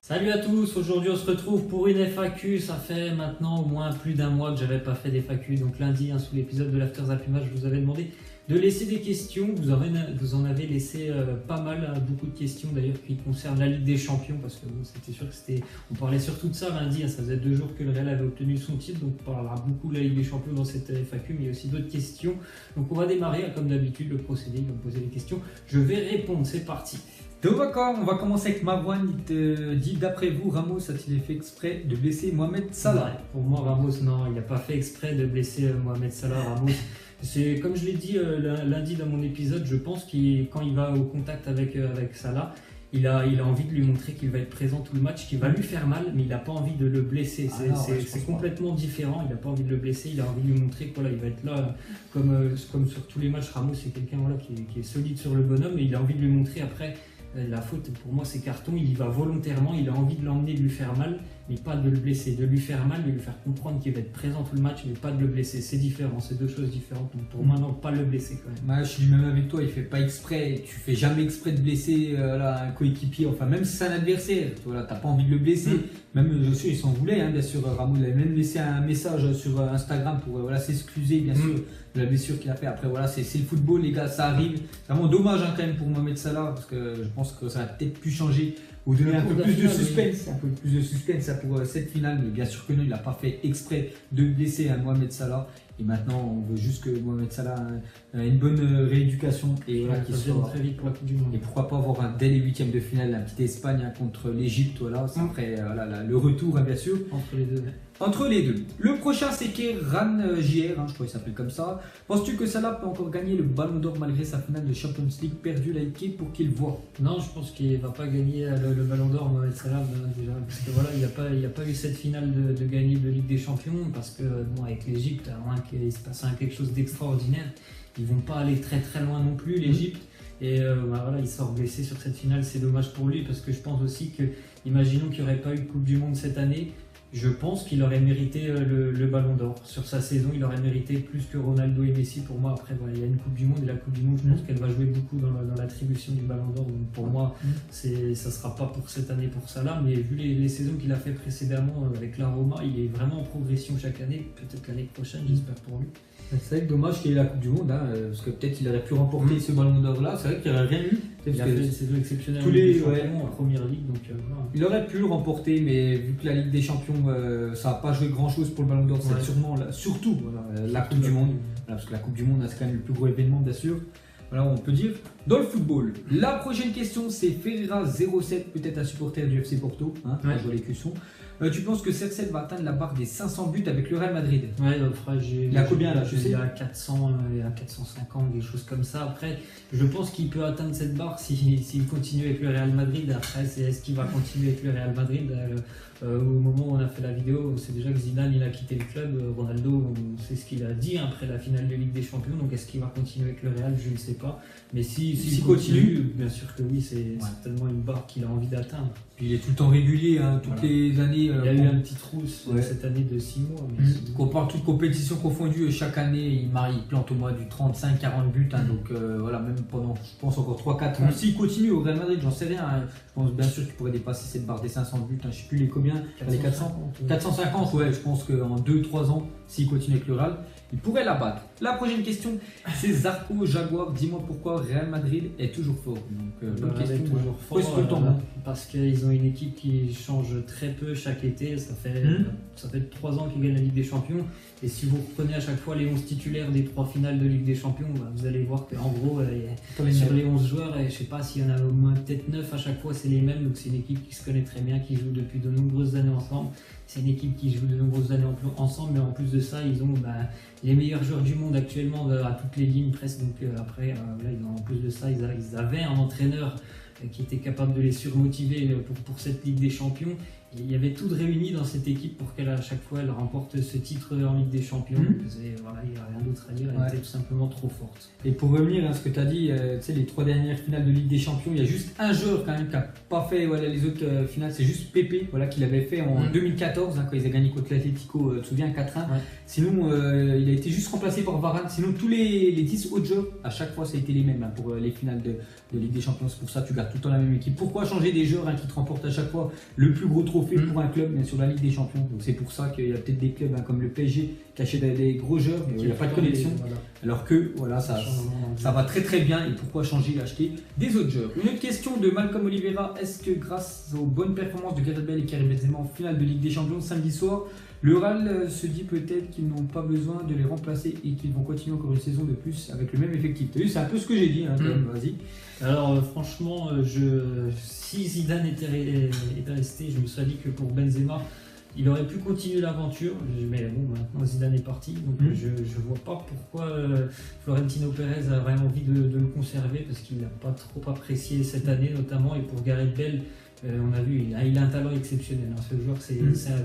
Salut à tous, aujourd'hui on se retrouve pour une FAQ. Ça fait maintenant au moins plus d'un mois que j'avais pas fait d'FAQ. Donc lundi, sous l'épisode de l'After Zap Image, je vous avais demandé de laisser des questions. Vous en avez laissé pas mal, beaucoup de questions d'ailleurs qui concernent la Ligue des Champions. Parce que bon, c'était sûr que on parlait surtout de ça lundi. Ça faisait 2 jours que le Real avait obtenu son titre. Donc on parlera beaucoup de la Ligue des Champions dans cette FAQ. Mais il y a aussi d'autres questions. Donc on va démarrer comme d'habitude le procédé. Il va me poser les questions. Je vais répondre, c'est parti. Donc on va commencer avec Marwan. Il te dit, d'après vous, Ramos a-t-il fait exprès de blesser Mohamed Salah? Ouais, pour moi, Ramos, non, il n'a pas fait exprès de blesser Mohamed Salah. Ramos, c'est comme je l'ai dit lundi dans mon épisode, je pense qu'il quand il va au contact avec Salah, il a envie de lui montrer qu'il va être présent tout le match, qu'il va lui faire mal, mais il n'a pas envie de le blesser. C'est complètement différent. Il n'a pas envie de le blesser, il a envie de lui montrer qu'il va être là, comme sur tous les matchs. Ramos, c'est quelqu'un qui est solide sur le bonhomme, et il a envie de lui montrer après. La faute, pour moi, c'est carton. Il y va volontairement, il a envie de l'emmener, de lui faire mal, mais pas de le blesser. De lui faire mal, de lui faire comprendre qu'il va être présent tout le match, mais pas de le blesser. C'est différent, c'est deux choses différentes. Donc pour moi, non, pas le blesser quand même. Moi, je suis même avec toi, il fait pas exprès. Tu fais jamais exprès de blesser un coéquipier, enfin, même si c'est un adversaire. Voilà, t'as pas envie de le blesser. Même, je sais, il s'en voulait, bien sûr. Ramos, il avait même laissé un message sur Instagram pour s'excuser, bien sûr, de la blessure qu'il a fait. Après, voilà, c'est le football, les gars, ça arrive. C'est vraiment dommage quand même pour Mohamed Salah, parce que je pense que ça va peut-être pu changer ou donner un peu plus de suspense, pour cette finale. Mais bien sûr que non, il n'a pas fait exprès de blesser Mohamed Salah. Et maintenant, on veut juste que Mohamed Salah ait une bonne rééducation et voilà, qu'il soit très vite pour la Coupe du Monde. Et pourquoi pas avoir dès les huitièmes de finale, la petite Espagne contre l'Égypte, voilà, c'est après le retour, bien sûr. Entre les deux. Le prochain, c'est Kéran JR, je crois qu'il s'appelle comme ça. Penses-tu que Salah peut encore gagner le Ballon d'Or malgré sa finale de Champions League perdue la équipe pour qu'il voit? Non, je pense qu'il ne va pas gagner le Ballon d'Or, Mohamed Salah, déjà, parce que voilà, il n'y a pas eu cette finale de gagner de Ligue des Champions, parce que bon, avec l'Égypte, à moins qu'il se passe quelque chose d'extraordinaire, ils ne vont pas aller très très loin non plus, l'Égypte. Et voilà, il sort blessé sur cette finale, c'est dommage pour lui, parce que je pense aussi que, imaginons qu'il n'y aurait pas eu de Coupe du Monde cette année, je pense qu'il aurait mérité le Ballon d'Or. Sur sa saison, il aurait mérité plus que Ronaldo et Messi. Pour moi, après, voilà, il y a une Coupe du Monde, et la Coupe du Monde, je pense qu'elle va jouer beaucoup dans l'attribution du Ballon d'Or. Donc pour moi, ça ne sera pas pour cette année pour Salah, mais vu les saisons qu'il a fait précédemment avec la Roma, il est vraiment en progression chaque année. Peut-être l'année prochaine, j'espère pour lui. C'est vrai que dommage qu'il ait la Coupe du Monde, parce que peut-être qu'il aurait pu remporter ce Ballon d'Or là. C'est vrai qu'il n'y aurait rien eu. Il a fait une saison exceptionnelle en première ligue. Donc, voilà. Il aurait pu le remporter, mais vu que la Ligue des Champions, ça n'a pas joué grand chose pour le Ballon d'Or, c'est surtout la Coupe du Monde. Voilà, parce que la Coupe du Monde, c'est quand même le plus gros événement, bien sûr. Voilà, on peut dire dans le football. La prochaine question, c'est Ferreira07, peut-être un supporter du FC Porto. Je vois les cuissons. Tu penses que CR7 va atteindre la barre des 500 buts avec le Real Madrid? Ouais, il a combien là? Il a 400, il a 450, des choses comme ça. Après, je pense qu'il peut atteindre cette barre s'il continue avec le Real Madrid. Après, est-ce qu'il va continuer avec le Real Madrid? Au moment où on a fait la vidéo, c'est déjà que Zidane il a quitté le club. Ronaldo, c'est ce qu'il a dit après la finale de Ligue des Champions. Donc est-ce qu'il va continuer avec le Real? Je ne sais pas. Mais s'il continue, bien sûr que oui, c'est certainement une barre qu'il a envie d'atteindre. Puis il est tout le temps régulier, toutes les années. Il y a eu un petit trou cette année de 6 mois. Qu'on parle toutes compétitions confondues, chaque année il plante au moins du 35-40 buts. Donc voilà, même pendant, je pense, encore 3-4 ans. S'il continue au Real Madrid, j'en sais rien. Je pense bien sûr qu'il pourrait dépasser cette barre des 500 buts. Je ne sais plus les combien. 450, ouais, je pense qu'en 2-3 ans, s'il continue avec le Real, il pourrait la battre. La prochaine question, c'est Zarco Jaguar. Dis-moi pourquoi Real Madrid est toujours fort. Donc, bonne question. Toujours fort, parce qu'ils ont une équipe qui change très peu chaque été. Ça fait 3 ans qu'ils gagnent la Ligue des Champions. Et si vous reprenez à chaque fois les 11 titulaires des 3 finales de Ligue des Champions, vous allez voir qu'en gros, sur les 11 joueurs, je ne sais pas s'il y en a au moins peut-être 9 à chaque fois, c'est les mêmes. Donc c'est une équipe qui se connaît très bien, qui joue depuis de nombreuses années ensemble. C'est une équipe qui joue de nombreuses années ensemble, mais en plus de ça, ils ont les meilleurs joueurs du monde actuellement à toutes les lignes presque. Donc après, en plus de ça, ils avaient un entraîneur qui était capable de les surmotiver pour cette Ligue des Champions. il y avait tout de réuni dans cette équipe pour qu'elle, à chaque fois, elle remporte ce titre en Ligue des Champions. Voilà, il n'y a rien d'autre à dire, elle était tout simplement trop forte. Et pour revenir à ce que tu as dit, tu sais, les 3 dernières finales de Ligue des Champions, il y a juste un joueur quand même qui n'a pas fait les autres finales, c'est juste Pepe, qui l'avait fait en 2014, quand ils ont gagné contre l'Atlético, tu te souviens, 4-1. Sinon, il a été juste remplacé par Varane. Sinon, tous les 10 autres joueurs, à chaque fois, ça a été les mêmes pour les finales de Ligue des Champions. C'est pour ça que tu gardes tout le temps la même équipe. Pourquoi changer des joueurs qui te remportent à chaque fois le plus gros trophée pour un club, bien sûr, la Ligue des Champions. Donc c'est pour ça qu'il y a peut-être des clubs comme le PSG qui achètent des gros joueurs, mais il n'y a pas de connexion. Alors que ça va très très bien. Et pourquoi changer et acheter des autres joueurs? Une autre question de Malcolm Oliveira. Est-ce que grâce aux bonnes performances de Gareth Bale et Karim Benzema en finale de Ligue des Champions samedi soir, le Real se dit peut-être qu'ils n'ont pas besoin de les remplacer et qu'ils vont continuer encore une saison de plus avec le même effectif? Tu as vu, c'est un peu ce que j'ai dit, vas-y. Alors franchement, si Zidane était resté, je me serais dit que pour Benzema, il aurait pu continuer l'aventure. Mais bon, maintenant Zidane est parti, donc je ne vois pas pourquoi Florentino Pérez a vraiment envie de le conserver, parce qu'il n'a pas trop apprécié cette année notamment. Et pour Gareth Bale, on a vu, il a un talent exceptionnel. Ce joueur, c'est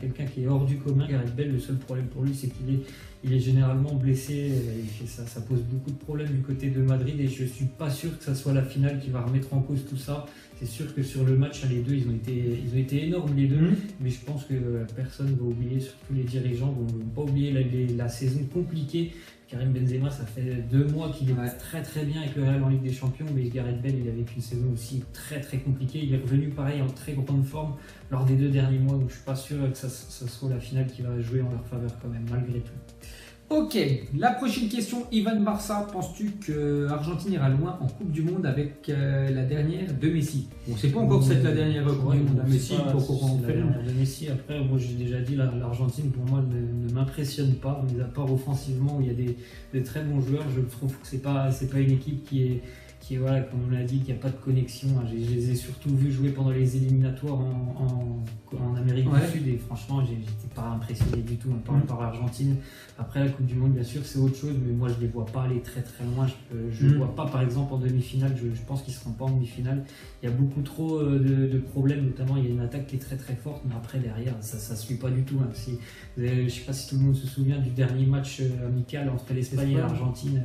quelqu'un qui est hors du commun. Gareth Bale, le seul problème pour lui, c'est qu'il est généralement blessé. Et ça pose beaucoup de problèmes du côté de Madrid. Et je ne suis pas sûr que ça soit la finale qui va remettre en cause tout ça. C'est sûr que sur le match, les deux, ils ont été énormes, les deux. Mais je pense que personne ne va oublier, surtout les dirigeants, ne vont pas oublier la saison compliquée. Karim Benzema, ça fait 2 mois qu'il est très très bien avec le Real en Ligue des Champions, mais Gareth Bale, il avait une saison aussi très très compliquée. Il est revenu pareil en très grande forme lors des 2 derniers mois, donc je suis pas sûr que ça soit la finale qui va jouer en leur faveur quand même, malgré tout. Ok, la prochaine question, Ivan Barça, penses-tu que l'Argentine ira loin en Coupe du Monde avec la dernière de Messi? On ne sait pas encore si c'est la dernière Coupe du Monde à Messi, la dernière de Messi. Après, moi j'ai déjà dit, l'Argentine pour moi ne m'impressionne pas, mis à part offensivement où il y a des très bons joueurs. Je trouve que c'est pas une équipe qui est voilà, comme on l'a dit, qu'il n'y a pas de connexion. Je les ai surtout vus jouer pendant les éliminatoires en Amérique du Sud, et franchement, j'étais pas impressionné du tout par l'Argentine. Après, la Coupe du Monde, bien sûr, c'est autre chose, mais moi, je les vois pas aller très très loin. Je ne vois pas, par exemple, en demi-finale, je pense qu'ils ne seront pas en demi-finale. Il y a beaucoup trop de problèmes, notamment, il y a une attaque qui est très très forte, mais après, derrière, ça ne suit pas du tout. Je ne sais pas si tout le monde se souvient du dernier match amical entre l'Espagne et l'Argentine.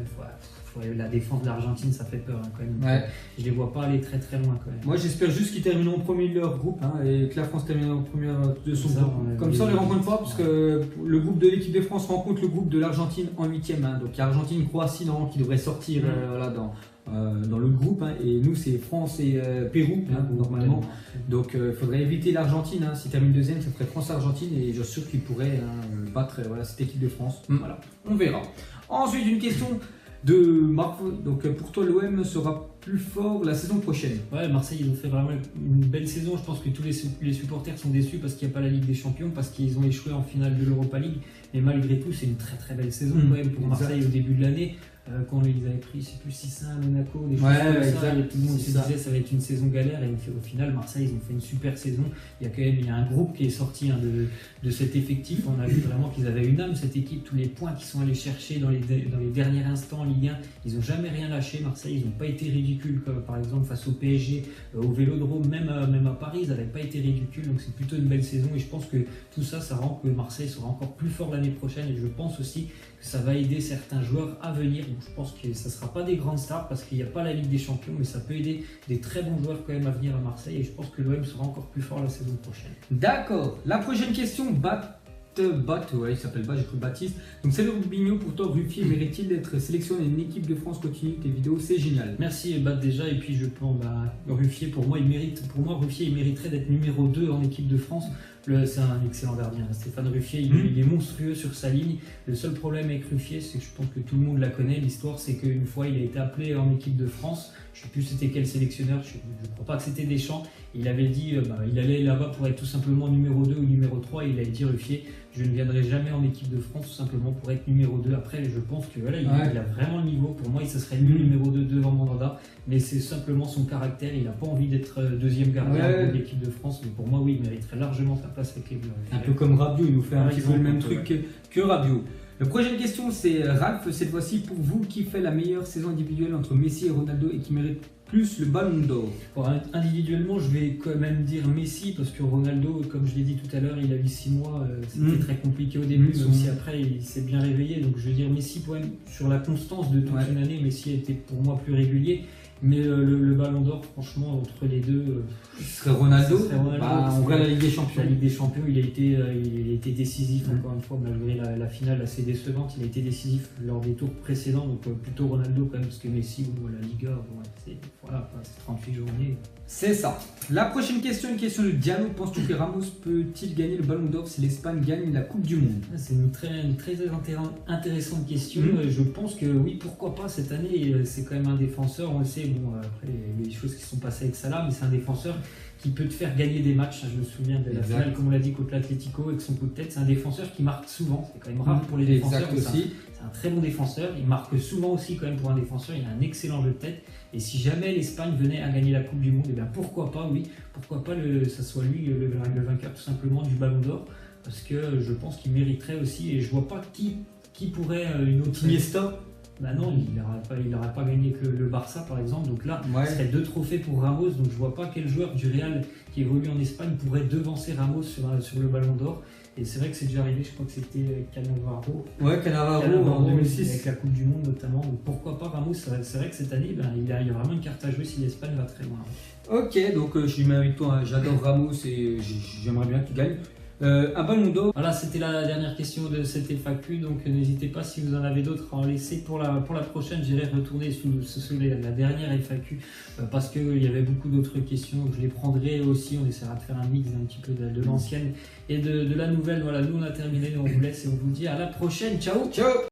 La défense de l'Argentine, ça fait peur quand même. Je les vois pas aller très très loin quand même. Moi j'espère juste qu'ils terminent en premier de leur groupe et que la France termine en première de son groupe. Comme ça on les rencontre pas, parce que le groupe de l'équipe de France rencontre le groupe de l'Argentine en 8e. Donc il y a Argentine-Croatie qui devrait sortir dans le groupe. Et nous c'est France et Pérou normalement. Donc il faudrait éviter l'Argentine. S'ils terminent 2e, ça ferait France-Argentine, et je suis sûr qu'ils pourraient battre cette équipe de France. Voilà, on verra. Ensuite, une question de Marc. Donc pour toi, l'OM sera plus fort la saison prochaine? Ouais, Marseille, ils ont fait vraiment une belle saison. Je pense que tous les supporters sont déçus parce qu'il n'y a pas la Ligue des Champions, parce qu'ils ont échoué en finale de l'Europa League. Mais malgré tout, c'est une très très belle saison quand même pour Marseille au début de l'année. Quand ils avaient pris, je sais plus, 6-1 à Monaco, des choses comme ça, et tout le monde se disait ça va être une saison galère, et au final Marseille ils ont fait une super saison. Il y a un groupe qui est sorti de cet effectif. On a vu vraiment qu'ils avaient une âme, cette équipe. Tous les points qu'ils sont allés chercher dans les derniers instants en Ligue 1, ils n'ont jamais rien lâché. Marseille, ils n'ont pas été ridicules, comme par exemple face au PSG, au Vélodrome, même à Paris, ils n'avaient pas été ridicules. Donc c'est plutôt une belle saison, et je pense que tout ça rend que Marseille sera encore plus fort l'année prochaine. Et je pense aussi que ça va aider certains joueurs à venir. Donc je pense que ça ne sera pas des grandes stars parce qu'il n'y a pas la Ligue des Champions, mais ça peut aider des très bons joueurs quand même à venir à Marseille, et je pense que l'OM sera encore plus fort la saison prochaine. D'accord. La prochaine question, il s'appelle j'ai cru Baptiste. Donc salut Rubinho, pour toi Ruffier mérite-t-il d'être sélectionné en équipe de France? Continue tes vidéos, c'est génial. Merci déjà, et puis je pense Ruffier, pour moi Ruffier il mériterait d'être numéro 2 en équipe de France. C'est un excellent gardien, Stéphane Ruffier, il est monstrueux sur sa ligne. Le seul problème avec Ruffier, c'est que je pense que tout le monde la connaît, l'histoire, c'est qu'une fois il a été appelé en équipe de France, je ne sais plus c'était quel sélectionneur, je ne crois pas que c'était Deschamps. Il avait dit il allait là-bas pour être tout simplement numéro 2 ou numéro 3, et il a dit Ruffier, je ne viendrai jamais en équipe de France tout simplement pour être numéro 2. Après, je pense que il a vraiment le niveau. Pour moi, il se serait mis numéro 2 devant Mandanda, mais c'est simplement son caractère. Il n'a pas envie d'être deuxième gardien de l'équipe de France, mais pour moi, oui, il mériterait largement sa place avec les Bleus. Un peu comme Rabiot, il nous fait un petit peu le même truc que Rabiot. La prochaine question, c'est Ralph, cette fois-ci pour vous, qui fait la meilleure saison individuelle entre Messi et Ronaldo et qui mérite plus le ballon d'or? Individuellement, je vais quand même dire Messi parce que Ronaldo, comme je l'ai dit tout à l'heure, il a eu 6 mois, c'était très compliqué au début, même si après il s'est bien réveillé. Donc je vais dire Messi quand même sur la constance de toute une année. Messi a été pour moi plus régulier. Mais le ballon d'or, franchement, entre les deux, ce serait Ronaldo. On regarde la Ligue des Champions. La Ligue des Champions, il a été décisif, encore une fois, malgré la finale assez décevante. Il a été décisif lors des tours précédents, donc plutôt Ronaldo quand même, parce que Messi, la Liga, c'est 38 journées. C'est ça. La prochaine question, une question de Diallo. Penses-tu que Ramos peut-il gagner le ballon d'or si l'Espagne gagne la Coupe du Monde? C'est une très intéressante question. Je pense que oui, pourquoi pas cette année. C'est quand même un défenseur, on le sait. Bon, après, il y a des choses qui sont passées avec Salah, mais c'est un défenseur qui peut te faire gagner des matchs. Je me souviens de la finale, comme on l'a dit, contre l'Atlético, avec son coup de tête. C'est un défenseur qui marque souvent. C'est quand même rare pour les défenseurs. Aussi. C'est un très bon défenseur. Il marque souvent aussi, quand même, pour un défenseur. Il a un excellent jeu de tête. Et si jamais l'Espagne venait à gagner la Coupe du Monde, eh bien pourquoi pas, oui. Pourquoi pas ça soit lui le vainqueur tout simplement du Ballon d'Or. Parce que je pense qu'il mériterait aussi. Et je vois pas qui pourrait une autre. Iniesta. Bah non, il n'aurait pas gagné que le Barça par exemple, donc là ce serait 2 trophées pour Ramos, donc je vois pas quel joueur du Real qui évolue en Espagne pourrait devancer Ramos sur le Ballon d'Or. Et c'est vrai que c'est déjà arrivé, je crois que c'était Cannavaro. Ouais, Cannavaro en 2006. Avec la Coupe du Monde notamment, donc pourquoi pas Ramos. C'est vrai que cette année, il y a vraiment une carte à jouer si l'Espagne va très loin. Ok, donc je suis même avec toi, j'adore Ramos et j'aimerais bien qu'il gagne. Un ballon d'or. Voilà, c'était la dernière question de cette FAQ, donc n'hésitez pas si vous en avez d'autres à en laisser pour la prochaine. J'irai retourner sous la dernière FAQ parce qu'il y avait beaucoup d'autres questions, donc je les prendrai aussi. On essaiera de faire un mix un petit peu de l'ancienne et de la nouvelle. Voilà, nous on a terminé, nous on vous laisse et on vous dit à la prochaine. Ciao. Ciao.